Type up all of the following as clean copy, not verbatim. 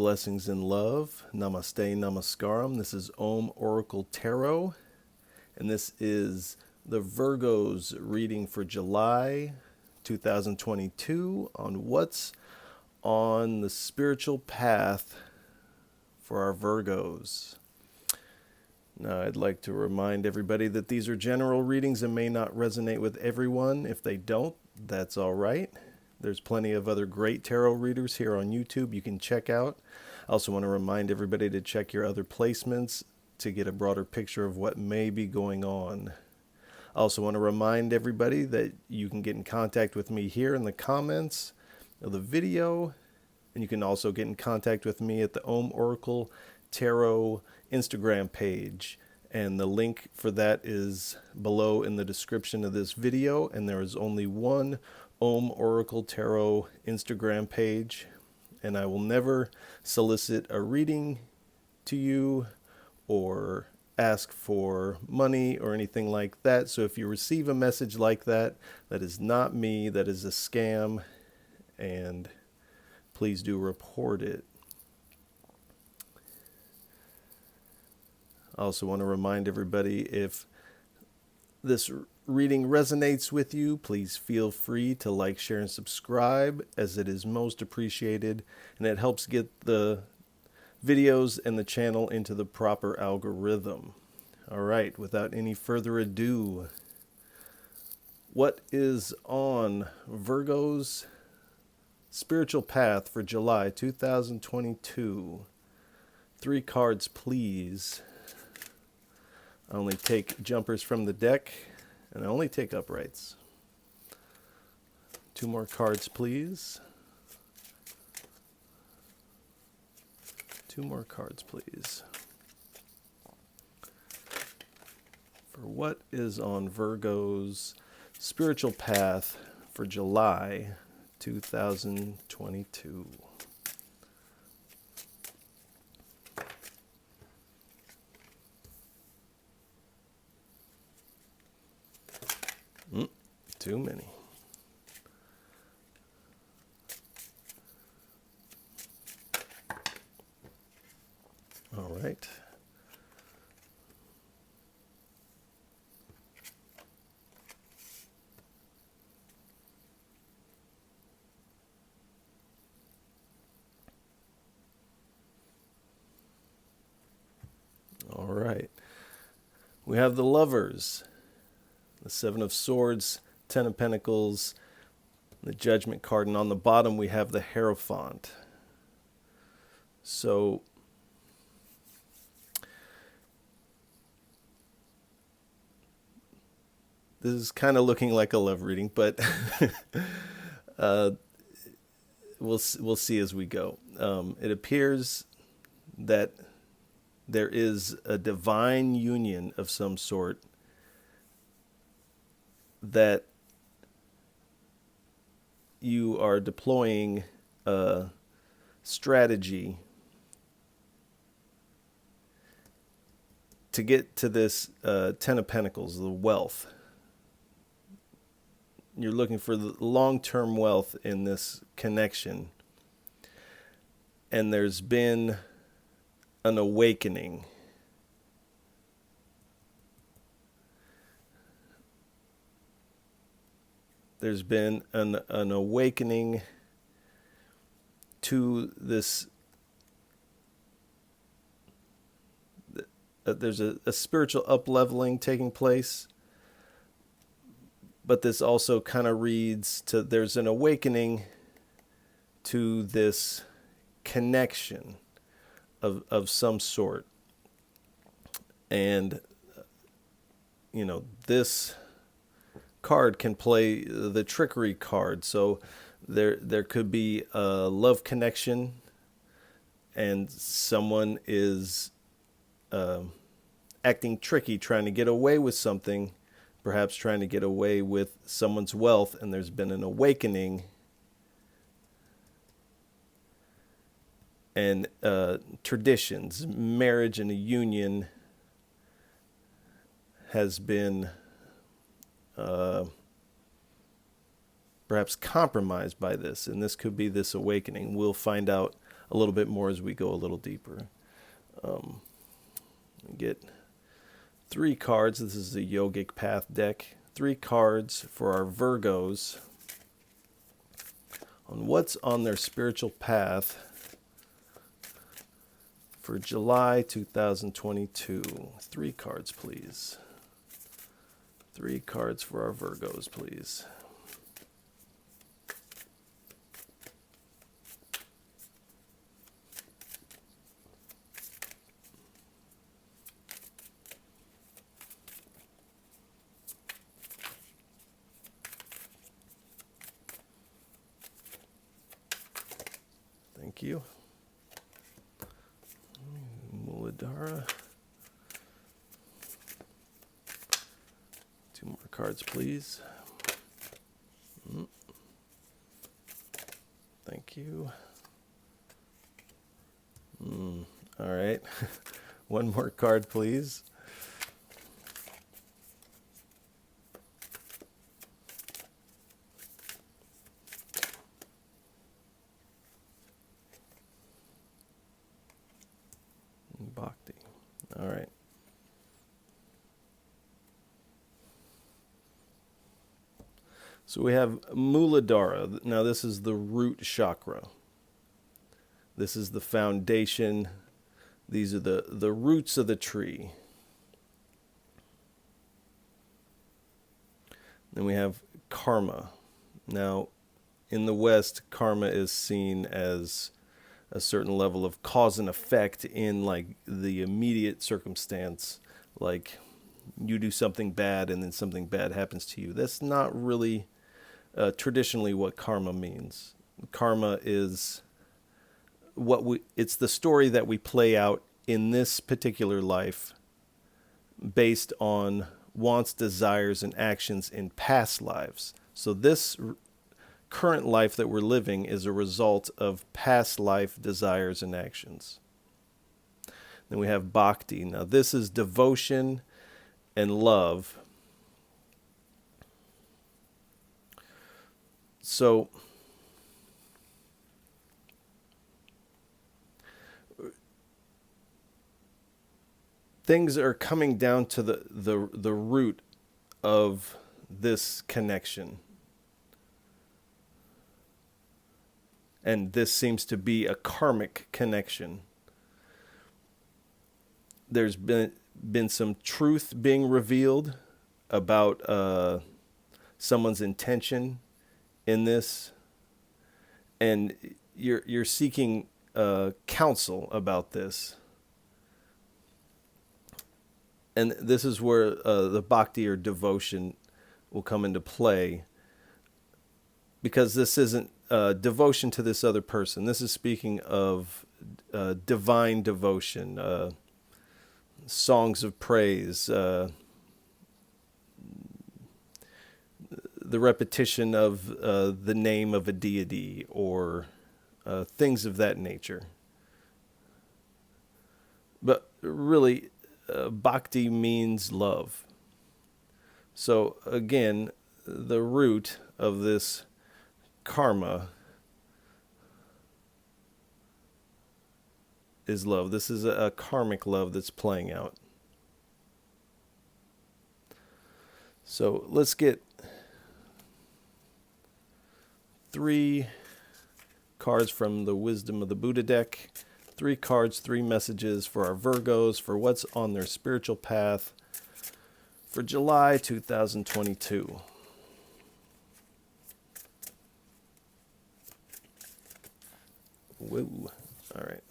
blessings and love. Namaste, namaskaram. This is Om Oracle Tarot, and this is the Virgo's reading for July 2022 on what's on the spiritual path for our Virgos. Now, I'd like to remind everybody that these are general readings and may not resonate with everyone. If they don't, that's all right. There's plenty of other great tarot readers here on YouTube you can check out. I also want to remind everybody to check your other placements to get a broader picture of what may be going on. I also want to remind everybody that you can get in contact with me here in the comments of the video, and you can also get in contact with me at the Om Oracle Tarot Instagram page, and the link for that is below in the description of this video. And there is only one Om Oracle Tarot Instagram page, and I will never solicit a reading to you or ask for money or anything like that. So if you receive a message like that, that is not me, that is a scam, and please do report it. I also want to remind everybody, if this reading resonates with you, please feel free to like, share, and subscribe, as it is most appreciated, and it helps get the videos and the channel into the proper algorithm. All right, without any further ado, what is on Virgo's spiritual path for July 2022? 3 cards, please. I only take jumpers from the deck, and I only take uprights. 2 more cards, please. 2 more cards, please. For what is on Virgo's spiritual path for July 2022? Too many. All right. All right. We have the Lovers, the 7 of Swords, 10 of Pentacles, the Judgment card, and on the bottom we have the Hierophant. So this is kind of looking like a love reading, but we'll see as we go. It appears that there is a divine union of some sort that you are deploying a strategy to get to this 10 of Pentacles, the wealth. You're looking for the long-term wealth in this connection, and there's been an awakening. There's been an awakening to this. There's a spiritual up-leveling taking place, but this also kind of reads to there's an awakening to this connection of some sort. And, you know, this card can play the trickery card. So there could be a love connection, and someone is acting tricky, trying to get away with something, perhaps trying to get away with someone's wealth, and there's been an awakening, and traditions, marriage and a union has been perhaps compromised by this, and this could be this awakening. We'll find out a little bit more as we go a little deeper. Get 3 cards. This is the Yogic Path deck. 3 cards for our Virgos on what's on their spiritual path for July 2022. 3 cards, please. 3 cards for our Virgos, please. Thank you. Muladhara. 2 more cards, please. Thank you. All right. 1 more card, please. Bhakti. All right. So we have Muladhara. Now this is the root chakra. This is the foundation. These are the roots of the tree. Then we have karma. Now in the West, karma is seen as a certain level of cause and effect in like the immediate circumstance, like you do something bad and then something bad happens to you. That's not really traditionally what karma means. Karma is it's the story that we play out in this particular life based on wants, desires, and actions in past lives. So this current life that we're living is a result of past life desires and actions. Then we have bhakti. Now this is devotion and love. So things are coming down to the root of this connection. And this seems to be a karmic connection. There's been some truth being revealed about someone's intention in this, and you're seeking counsel about this. And this is where the bhakti or devotion will come into play, because this isn't devotion to this other person. This is speaking of divine devotion, songs of praise, the repetition of the name of a deity, or things of that nature. But really, bhakti means love. So again, the root of this karma is love. This is a karmic love that's playing out. So let's get 3 cards from the Wisdom of the Buddha deck. 3 cards, 3 messages for our Virgos for what's on their spiritual path for July 2022. Whoa. All right.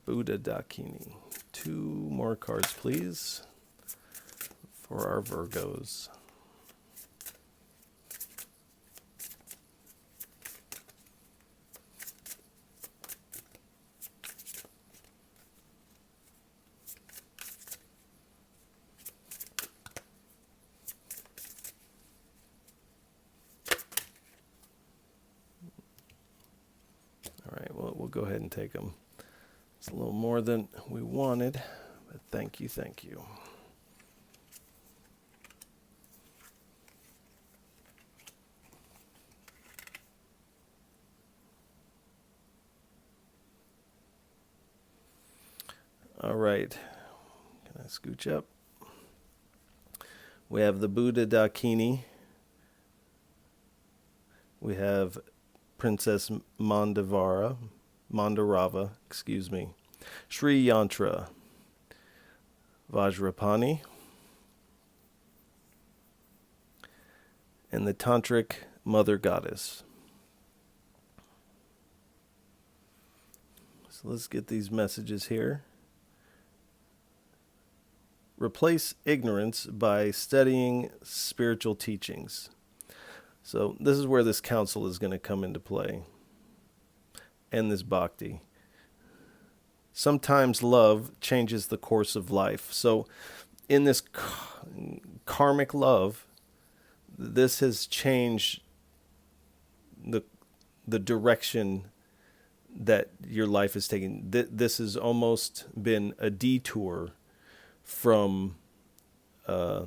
Buddha Dakini. 2 more cards, please, for our Virgos. All right, well, we'll go ahead and take them. It's a little more than we wanted, but thank you, thank you. All right. Can I scooch up? We have the Buddha Dakini. We have Princess Mandarava, Sri Yantra, Vajrapani, and the Tantric Mother Goddess. So let's get these messages here. Replace ignorance by studying spiritual teachings. So this is where this counsel is going to come into play. And this bhakti. Sometimes love changes the course of life. So in this karmic love, this has changed the direction that your life is taking. This has almost been a detour from now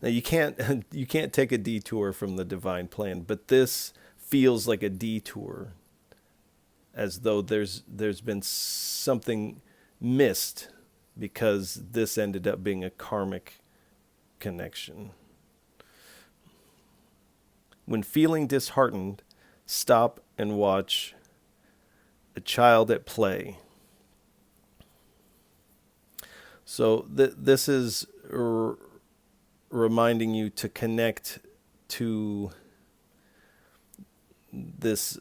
you can't take a detour from the divine plan, but this feels like a detour, as though there's been something missed because this ended up being a karmic connection. When feeling disheartened, stop and watch a child at play. So this is reminding you to connect to this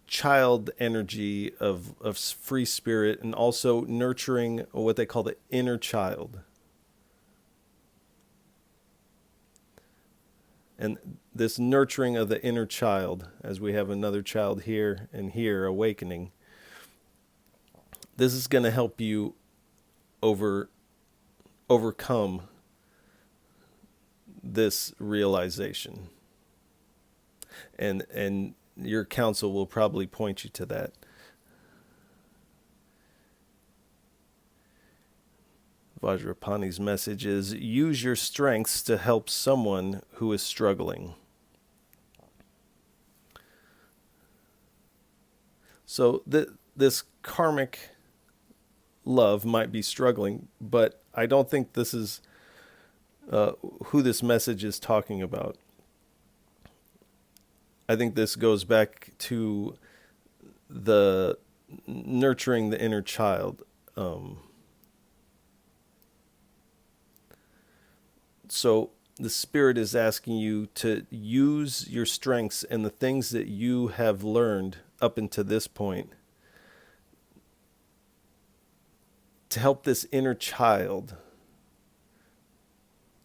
child energy of free spirit, and also nurturing what they call the inner child. And this nurturing of the inner child, as we have another child here and here awakening, this is going to help you overcome this realization. And your counsel will probably point you to that. Vajrapani's message is, use your strengths to help someone who is struggling. So this karmic love might be struggling, but I don't think this is who this message is talking about. I think this goes back to the nurturing the inner child. So the Spirit is asking you to use your strengths and the things that you have learned up until this point to help this inner child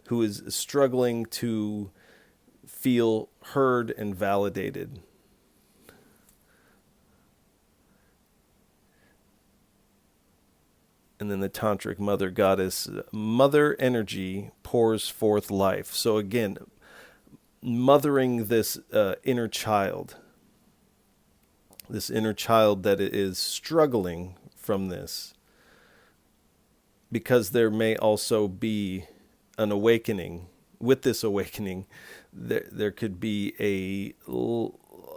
who is struggling to feel heard and validated. And then the Tantric Mother Goddess, Mother Energy pours forth life. So again, mothering this inner child that is struggling from this, because there may also be an awakening. With this awakening, there could be a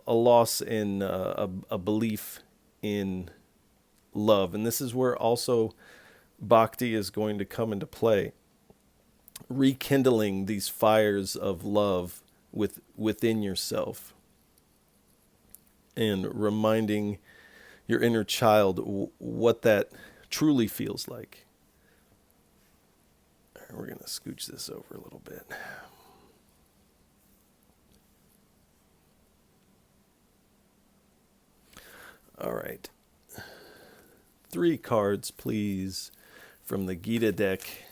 loss in a belief in love. And this is where also bhakti is going to come into play. Rekindling these fires of love within yourself. And reminding your inner child what that truly feels like. We're going to scooch this over a little bit. All right. 3 cards, please, from the Gita deck.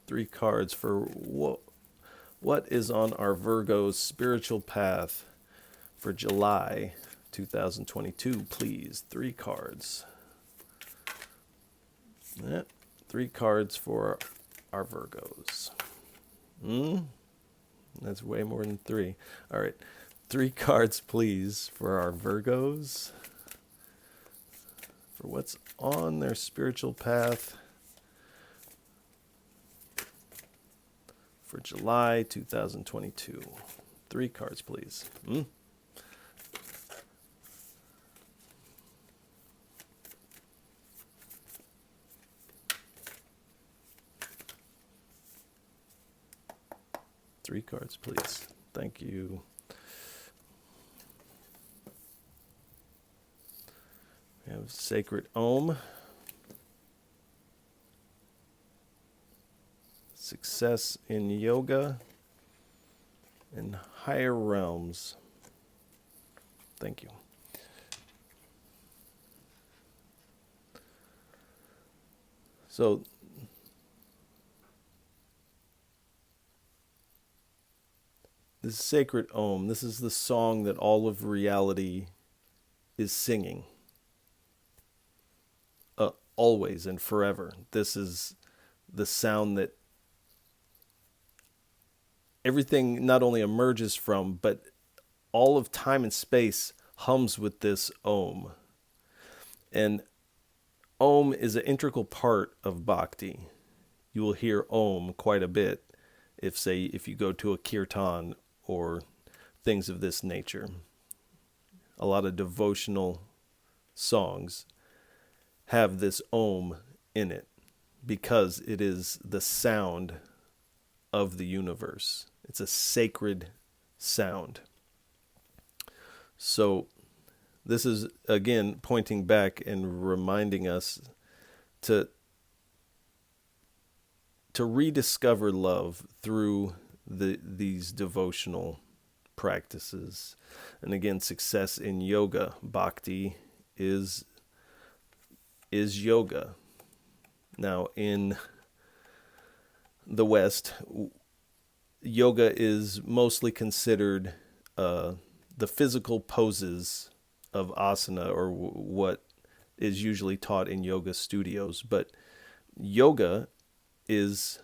3 cards for what is on our Virgo's spiritual path for July 2022, please. 3 cards. 3 cards for our Virgos. That's way more than 3. All right. 3 cards, please, for our Virgos. For what's on their spiritual path for July 2022. 3 cards, please. 3 cards, please. Thank you. We have Sacred Om. Success in Yoga. And Higher Realms. Thank you. So this Sacred Om, this is the song that all of reality is singing. Always and forever. This is the sound that everything not only emerges from, but all of time and space hums with this Om. And Om is an integral part of Bhakti. You will hear Om quite a bit if you go to a kirtan or things of this nature. A lot of devotional songs have this Om in it because it is the sound of the universe. It's a sacred sound. So this is, again, pointing back and reminding us to rediscover love through these devotional practices. And again, success in yoga. Bhakti is yoga. Now, in the West, yoga is mostly considered the physical poses of asana, or what is usually taught in yoga studios. But yoga is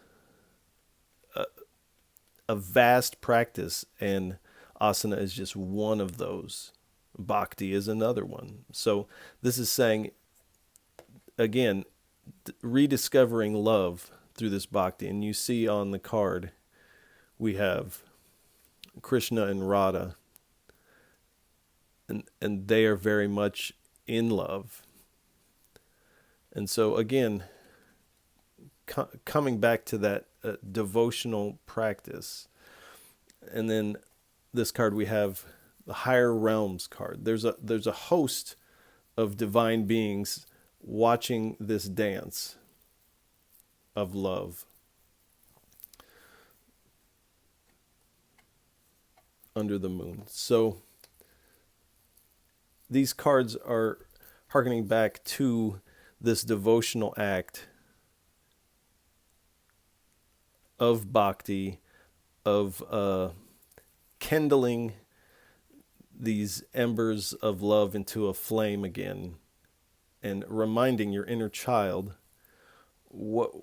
a vast practice, and asana is just one of those. Bhakti is another one. So this is saying, again, rediscovering love through this bhakti. And you see on the card, we have Krishna and Radha, and they are very much in love. And so again, coming back to that devotional practice. And then this card, we have the Higher Realms card. There's a host of divine beings watching this dance of love under the moon. So these cards are hearkening back to this devotional act of bhakti, of kindling these embers of love into a flame again, and reminding your inner child what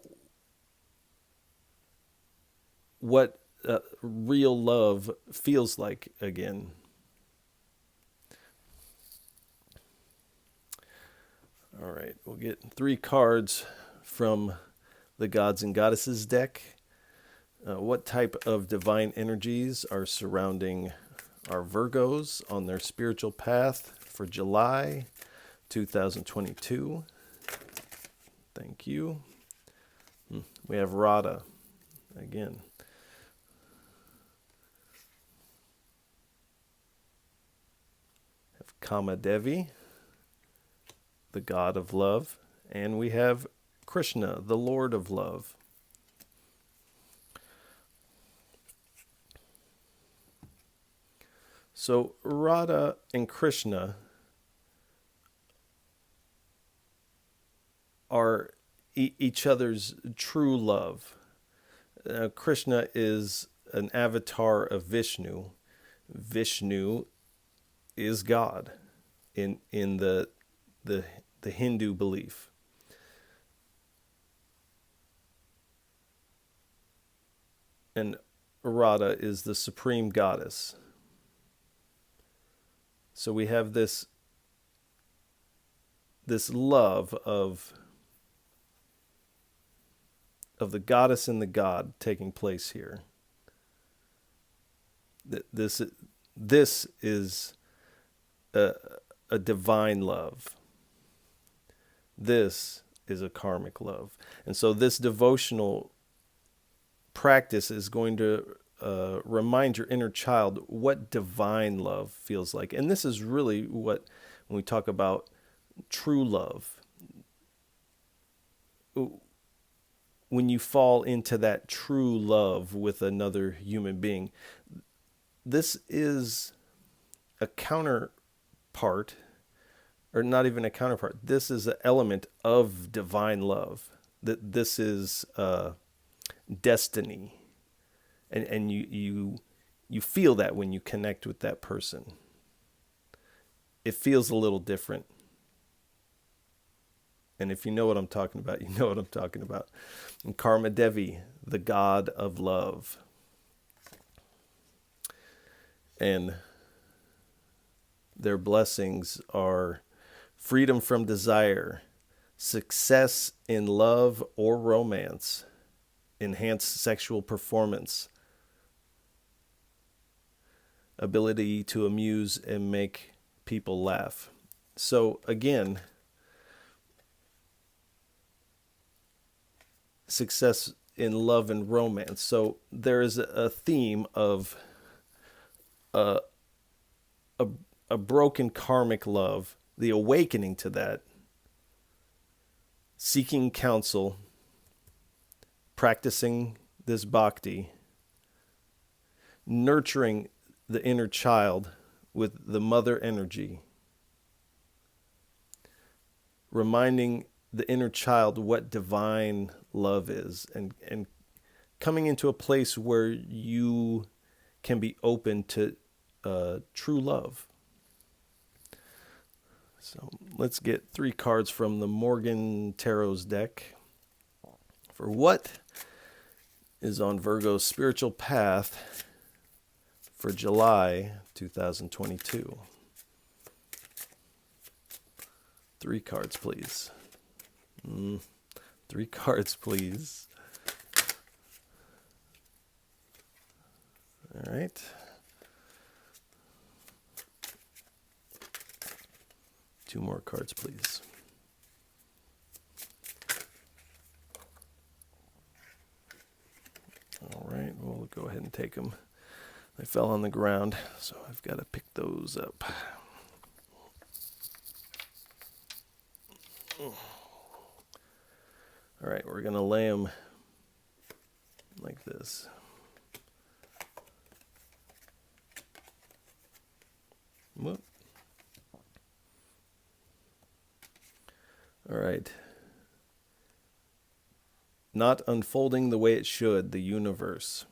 real love feels like again. All right, we'll get 3 cards from the Gods and Goddesses deck. What type of divine energies are surrounding our Virgos on their spiritual path for July 2022? Thank you. We have Radha again. Have Kamadevi, the god of love, and we have Krishna, the Lord of love. So Radha and Krishna are each other's true love. Krishna is an avatar of Vishnu. Vishnu is God in the Hindu belief. And Radha is the supreme goddess. So we have this love of the goddess and the god taking place here. This is a divine love. This is a karmic love. And so this devotional practice is going to remind your inner child what divine love feels like. And this is really what, when we talk about true love, when you fall into that true love with another human being, this is a counterpart, or not even a counterpart. This is an element of divine love. That this is destiny, and you feel that when you connect with that person. It feels a little different. And if you know what I'm talking about, you know what I'm talking about. And Karma Devi, the god of love. And their blessings are freedom from desire, success in love or romance, enhanced sexual performance, ability to amuse and make people laugh. So again, success in love and romance. So there is a theme of a broken karmic love, the awakening to that, seeking counsel, practicing this bhakti, nurturing the inner child with the mother energy, reminding the inner child what divine love is, and coming into a place where you can be open to true love. So let's get 3 cards from the Morgan Tarot's deck for what is on Virgo's spiritual path for July 2022. 3 cards, please. 3 cards, please. All right. Two more cards, please. All right, we'll go ahead and take them. They fell on the ground, so I've got to pick those up. All right, we're going to lay them like this. Whoop. All right. Not unfolding the way it should, the universe.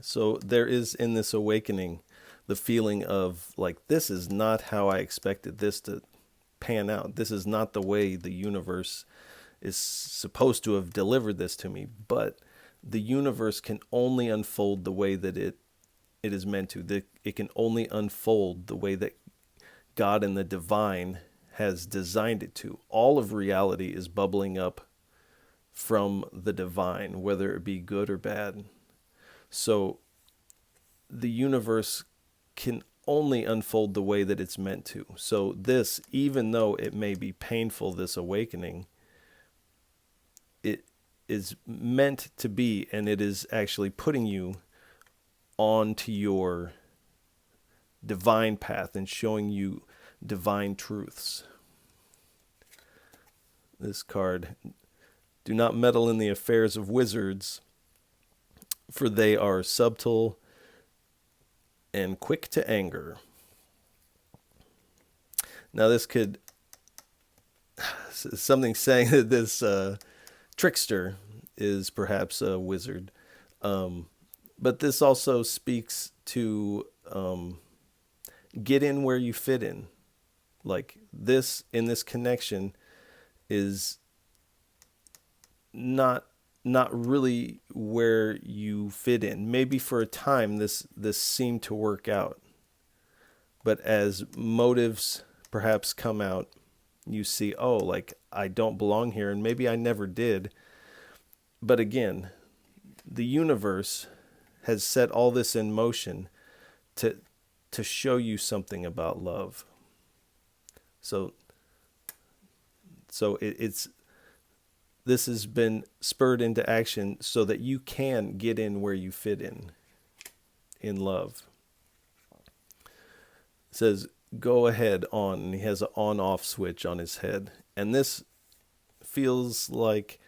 So there is in this awakening the feeling of like, this is not how I expected this to pan out. This is not the way the universe is supposed to have delivered this to me. But the universe can only unfold the way that it is meant to. It can only unfold the way that God and the divine has designed it to. All of reality is bubbling up from the divine, whether it be good or bad. So the universe can only unfold the way that it's meant to. So this, even though it may be painful, this awakening, it is meant to be, and it is actually putting you onto your divine path and showing you divine truths. This card, do not meddle in the affairs of wizards, for they are subtle and quick to anger. Now this could, something saying that this trickster is perhaps a wizard. But this also speaks to get in where you fit in. Like this, in this connection, is not really where you fit in. Maybe for a time this seemed to work out. But as motives perhaps come out, you see, oh, like I don't belong here, and maybe I never did. But again, the universe has set all this in motion to show you something about love. So it's this has been spurred into action so that you can get in where you fit in love. It says, go ahead on, and he has an on-off switch on his head. And this feels like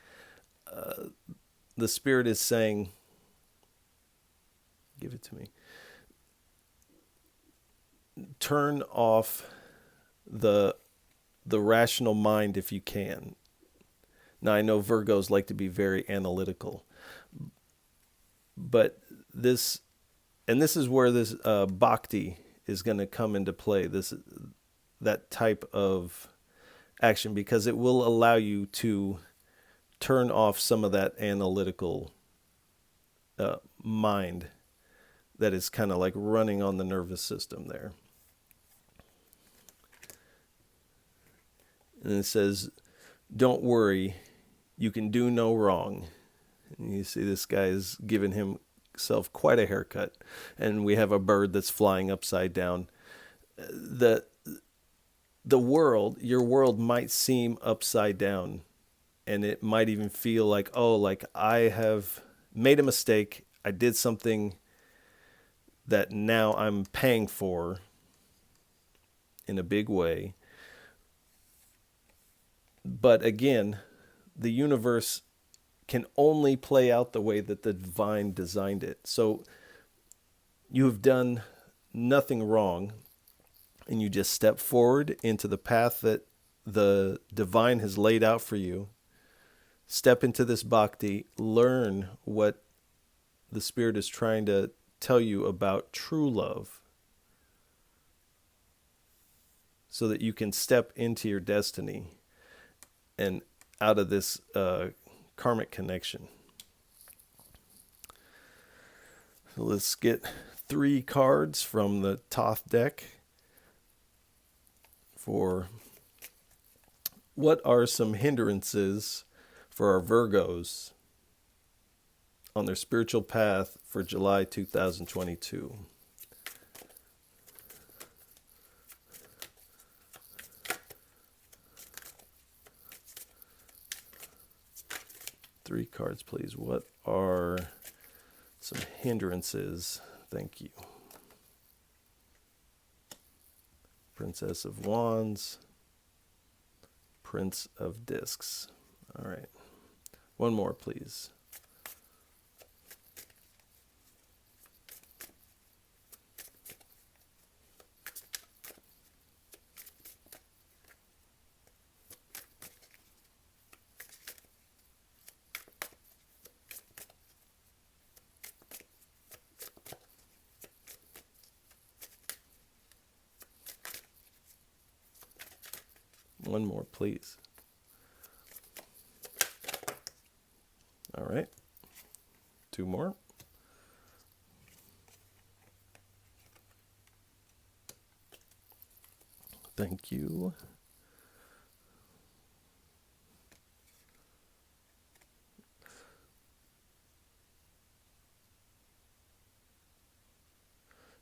the Spirit is saying, give it to me. Turn off the rational mind if you can. Now, I know Virgos like to be very analytical, but this is where this bhakti is going to come into play, that type of action, because it will allow you to turn off some of that analytical mind that is kind of like running on the nervous system there. And it says, don't worry, you can do no wrong. And you see this guy is giving himself quite a haircut. And we have a bird that's flying upside down. The world, your world might seem upside down. And it might even feel like, oh, like I have made a mistake. I did something that now I'm paying for in a big way. But again, the universe can only play out the way that the divine designed it. So you have done nothing wrong, and you just step forward into the path that the divine has laid out for you. Step into this bhakti, learn what the Spirit is trying to tell you about true love, so that you can step into your destiny and out of this karmic connection. So let's get 3 cards from the Thoth deck for what are some hindrances for our Virgos on their spiritual path for July 2022. Three cards, please. What are some hindrances? Thank you. Princess of Wands. Prince of Discs. All right. One more, please. One more, please. All right. 2 more. Thank you.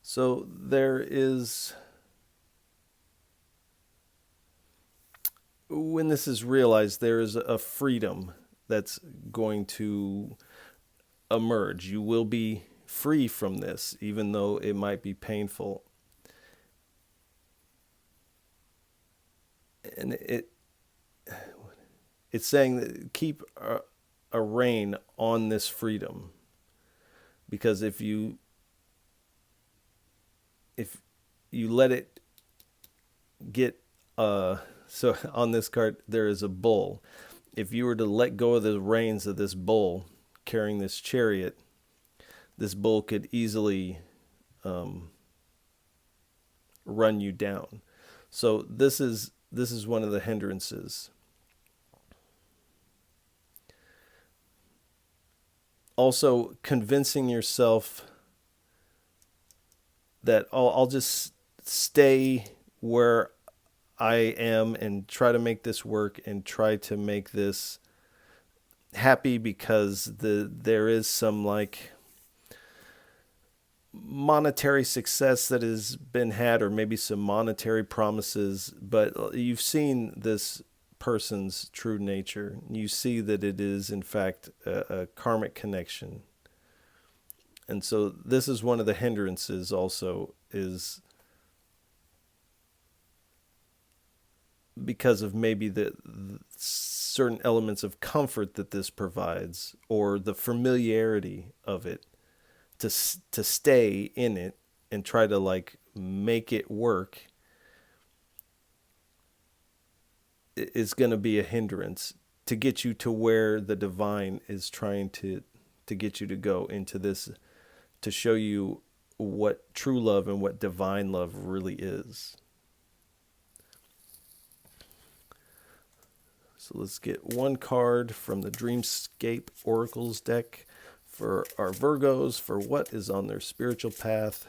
So there is, when this is realized, there is a freedom that's going to emerge. You will be free from this, even though it might be painful. And it's saying that keep a rein on this freedom, because if you let it get so on this card there is a bull. If you were to let go of the reins of this bull carrying this chariot, this bull could easily run you down. So this is one of the hindrances. Also, convincing yourself that, oh, I'll just stay where I am and try to make this work and try to make this happy, because there is some like monetary success that has been had, or maybe some monetary promises, but you've seen this person's true nature. You see that it is, in fact, a karmic connection. And so this is one of the hindrances also, is because of maybe the certain elements of comfort that this provides, or the familiarity of it, to stay in it and try to like make it work, is going to be a hindrance to get you to where the divine is trying to get you to go into this, to show you what true love and what divine love really is. So let's get one card from the Dreamscape Oracles deck for our Virgos, for what is on their spiritual path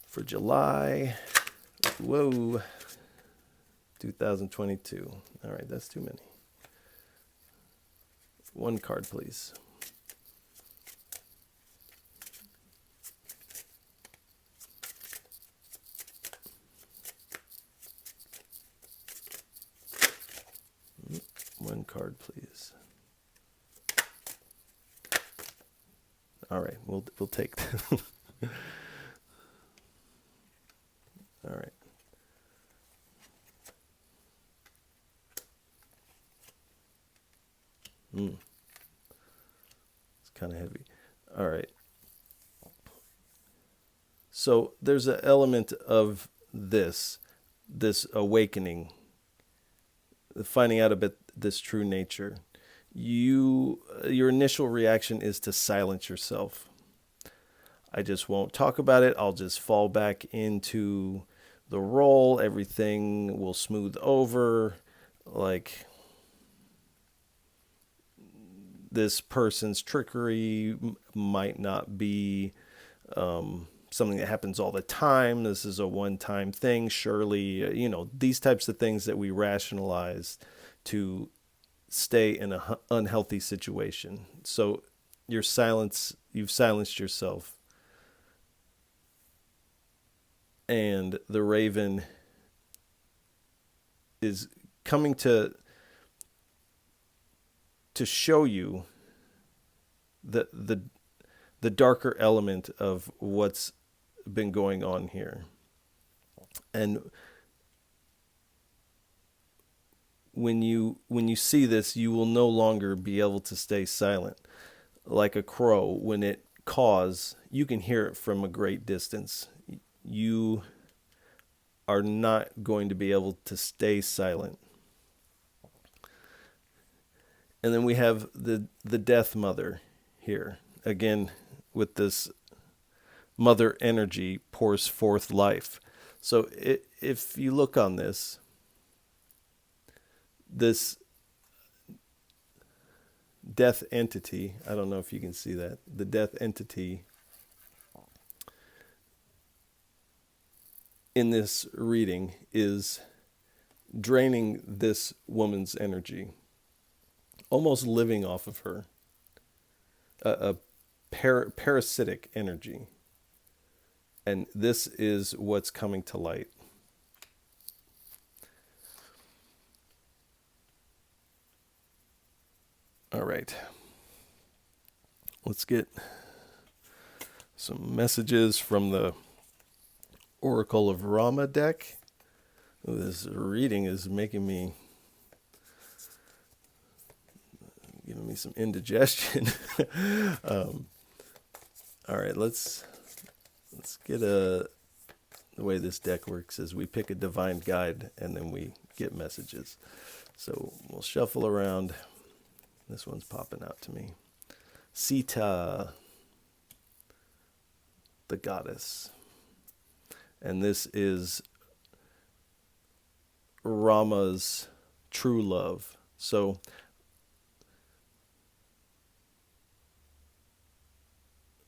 for July. Whoa. 2022. All right, that's too many. One card, please. One card, please. All right, we'll take that. All right. It's kind of heavy. All right. So there's an element of this awakening, finding out about this true nature. Your initial reaction is to silence yourself. I just won't talk about it. I'll just fall back into the role. Everything will smooth over. Like, this person's trickery might not be something that happens all the time. This is a one-time thing. Surely, these types of things that we rationalize to stay in an unhealthy situation. So you've silenced yourself. And the raven is coming to show you the darker element of what's been going on here. And when you see this, you will no longer be able to stay silent. Like a crow, when it caws, you can hear it from a great distance. You are not going to be able to stay silent. And then we have the Death Mother here. Again, with this mother energy pours forth life. So if you look on this death entity, I don't know if you can see that, the death entity in this reading is draining this woman's energy, almost living off of her, a parasitic energy. And this is what's coming to light. All right. Let's get some messages from the Oracle of Rama deck. This reading is giving me some indigestion. All right, let's get the way this deck works is we pick a divine guide and then we get messages. So we'll shuffle around. This one's popping out to me. Sita, the goddess. And this is Rama's true love. So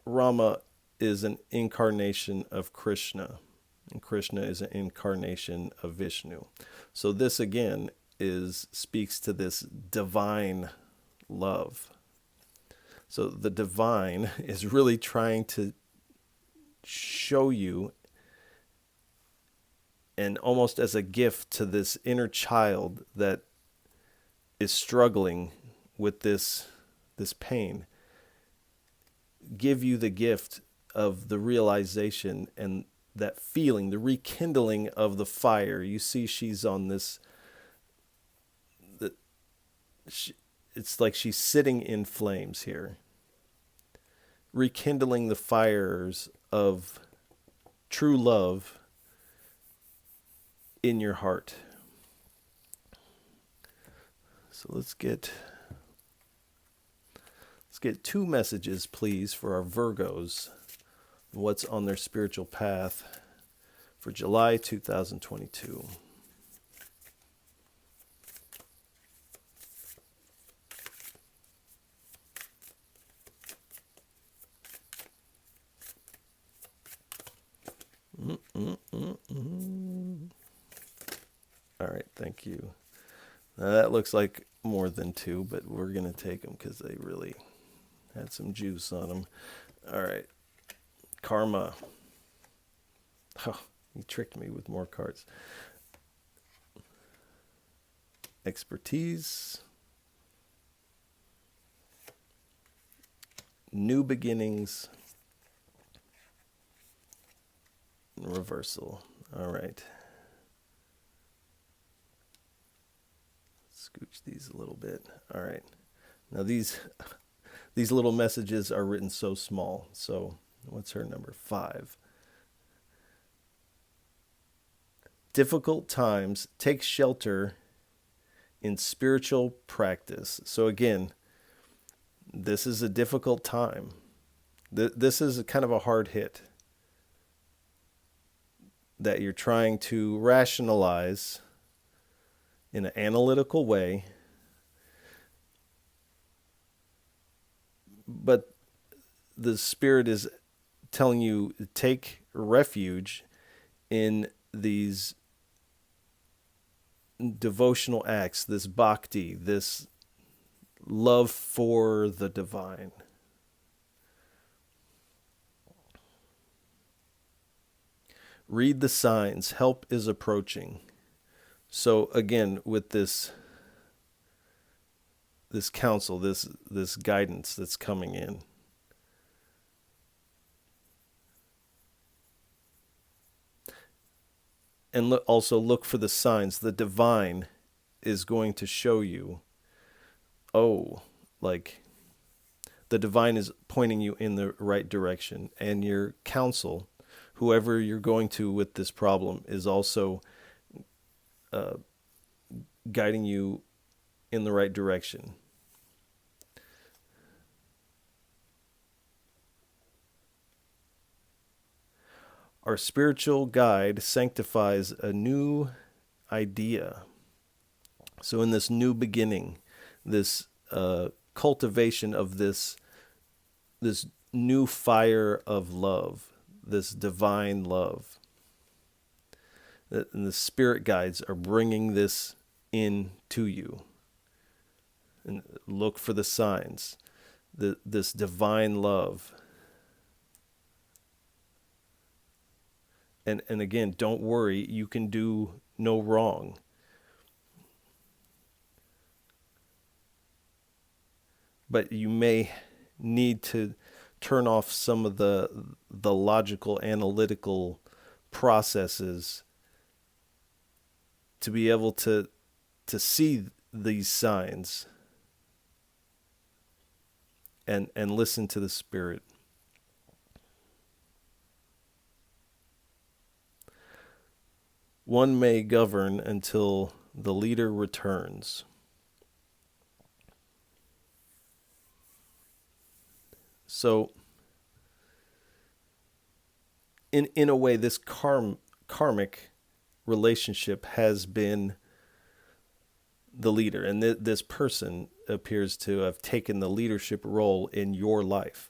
Rama is an incarnation of Krishna, and Krishna is an incarnation of Vishnu. So this again speaks to this divine love. So the divine is really trying to show you and almost as a gift to this inner child that is struggling with this pain, give you the gift of the realization and that feeling, the rekindling of the fire. You see she's on this, it's like she's sitting in flames here, rekindling the fires of true love in your heart. So let's get 2 messages, please, for our Virgos. What's on their spiritual path for July 2022. All right, thank you. Now that looks like more than 2, but we're going to take them because they really had some juice on them. All right, karma. Oh, you tricked me with more cards. Expertise. New beginnings. Reversal. All right. Scooch these a little bit. All right. Now these little messages are written so small. So what's her number? 5. Difficult times. Take shelter in spiritual practice. So again, this is a difficult time. This is kind of a hard hit that you're trying to rationalize in an analytical way, but the Spirit is telling you take refuge in these devotional acts, this bhakti, this love for the divine. Read the signs. Help is approaching. So again, with this counsel, this guidance that's coming in, and also look for the signs. The divine is going to show you, like the divine is pointing you in the right direction, and your counsel, whoever you're going to with this problem, is also guiding you in the right direction. Our spiritual guide sanctifies a new idea. So in this new beginning, this cultivation of this new fire of love, this divine love, and the spirit guides are bringing this in to you. And look for the signs, this divine love. And again, don't worry, you can do no wrong. But you may need to turn off some of the logical, analytical processes to be able to see these signs and listen to the Spirit. One may govern until the leader returns. So, in a way, this karmic relationship has been the leader, and this person appears to have taken the leadership role in your life.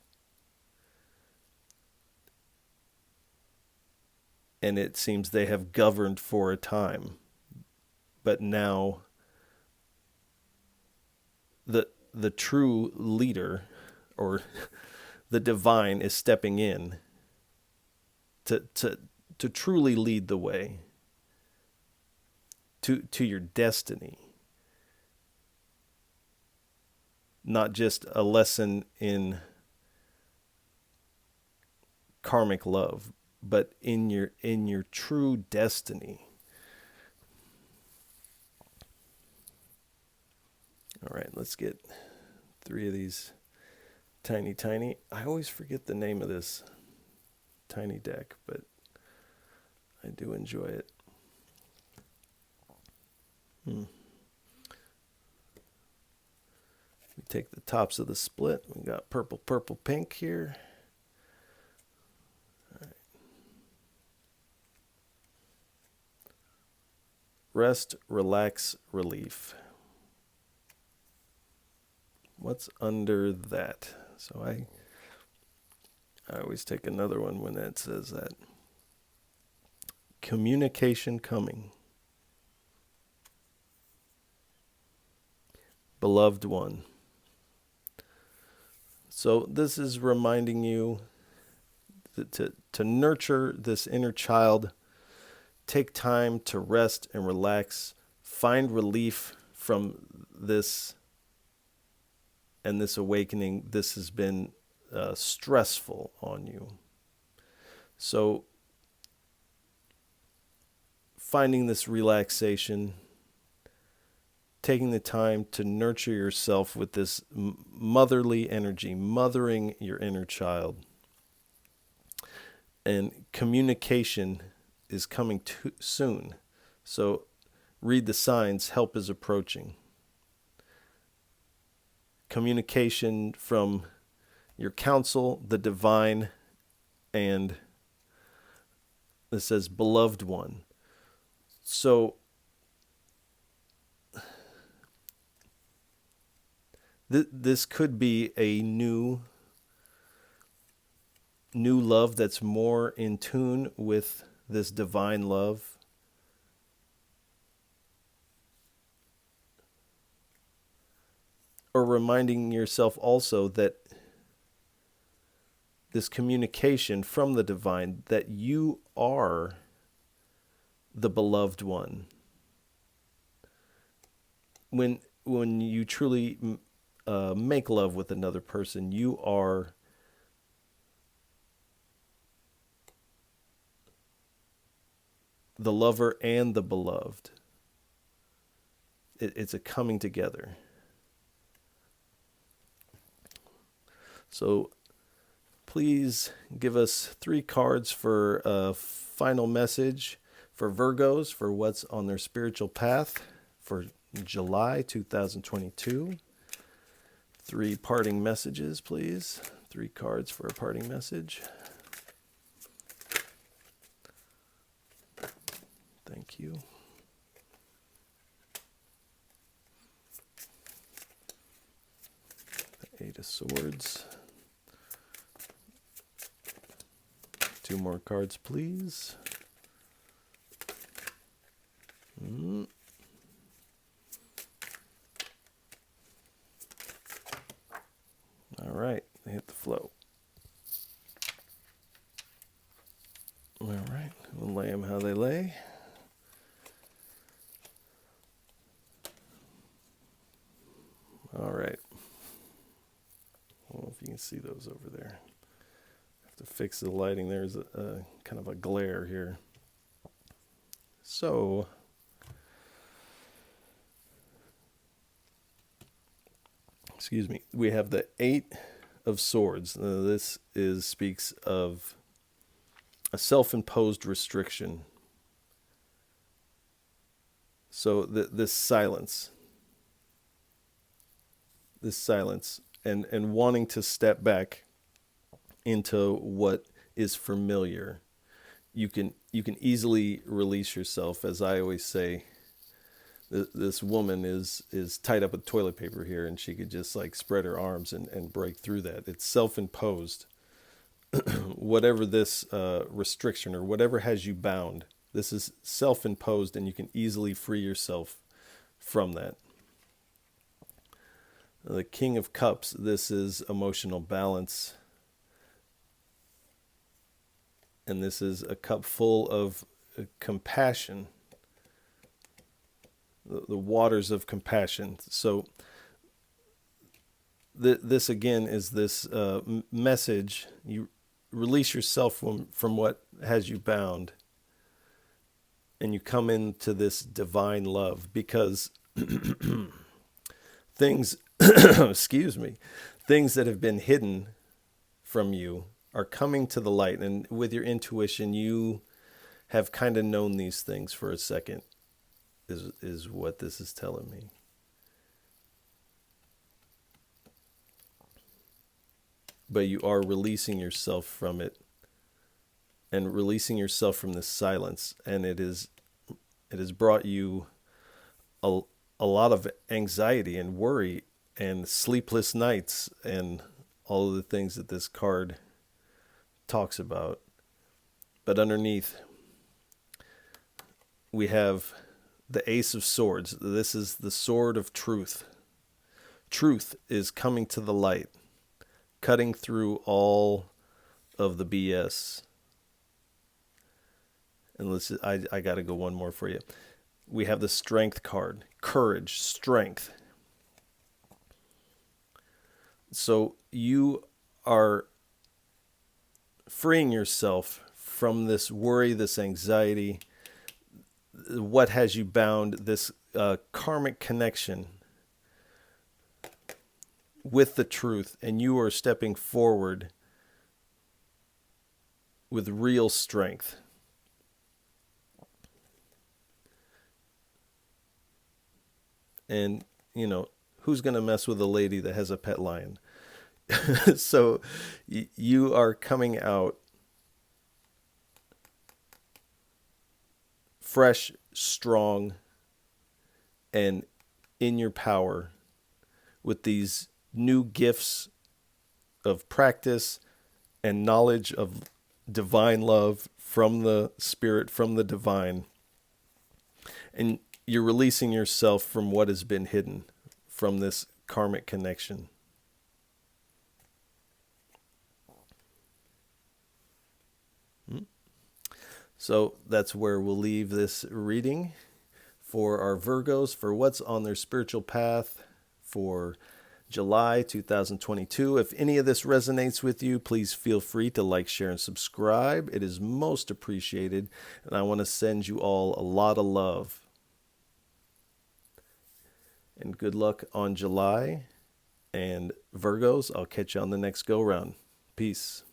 And it seems they have governed for a time, but now the true leader, or the divine, is stepping in to truly lead the way. to your destiny. Not just a lesson in karmic love, but in your true destiny. All right, let's get 3 of these tiny. I always forget the name of this tiny deck, but I do enjoy it. We take the tops of the split. We got purple, pink here. All right. Rest, relax, relief. What's under that? So I always take another one when that says that. Communication coming. Beloved one. So this is reminding you to nurture this inner child. Take time to rest and relax. Find relief from this and this awakening. This has been stressful on you. So finding this relaxation, taking the time to nurture yourself with this motherly energy, mothering your inner child. And communication is coming too soon. So read the signs, help is approaching. Communication from your counsel, the divine, and this says beloved one. So this could be a new love that's more in tune with this divine love. Or reminding yourself also that this communication from the divine, that you are the beloved one. When you truly make love with another person, you are the lover and the beloved. It's a coming together. So please give us 3 cards for a final message for Virgos, for what's on their spiritual path for July 2022. 3 parting messages, please. 3 cards for a parting message. Thank you. The 8 of Swords. 2 more cards, please. All right, they hit the flow. All right, we'll lay them how they lay. All right. I don't know if you can see those over there. I have to fix the lighting. There's a kind of a glare here. So, excuse me, we have the 8 of Swords. This speaks of a self-imposed restriction. So this silence and wanting to step back into what is familiar. You can easily release yourself. As I always say, this woman is tied up with toilet paper here, and she could just like spread her arms and break through that. It's self-imposed. Whatever this restriction or whatever has you bound, this is self-imposed, and you can easily free yourself from that. The King of Cups, this is emotional balance. And this is a cup full of compassion. the waters of compassion. So this again is this message. You release yourself from what has you bound, and you come into this divine love, because things, excuse me, things that have been hidden from you are coming to the light. And with your intuition, you have kind of known these things for a second, is what this is telling me. But you are releasing yourself from it, and releasing yourself from this silence. And it has brought you a lot of anxiety and worry and sleepless nights and all of the things that this card talks about. But underneath, we have the Ace of Swords. This is the sword of truth. Truth is coming to the light, cutting through all of the BS. And I got to go one more for you. We have the Strength card. Courage, strength. So you are freeing yourself from this worry, this anxiety, what has you bound, this karmic connection with the truth, and you are stepping forward with real strength. And, who's going to mess with a lady that has a pet lion? So you are coming out fresh, strong, and in your power with these new gifts of practice and knowledge of divine love from the Spirit, from the divine. And you're releasing yourself from what has been hidden, from this karmic connection. So that's where we'll leave this reading for our Virgos, for what's on their spiritual path for July 2022. If any of this resonates with you, please feel free to like, share, and subscribe. It is most appreciated, and I want to send you all a lot of love. And good luck on July. And Virgos, I'll catch you on the next go-round. Peace.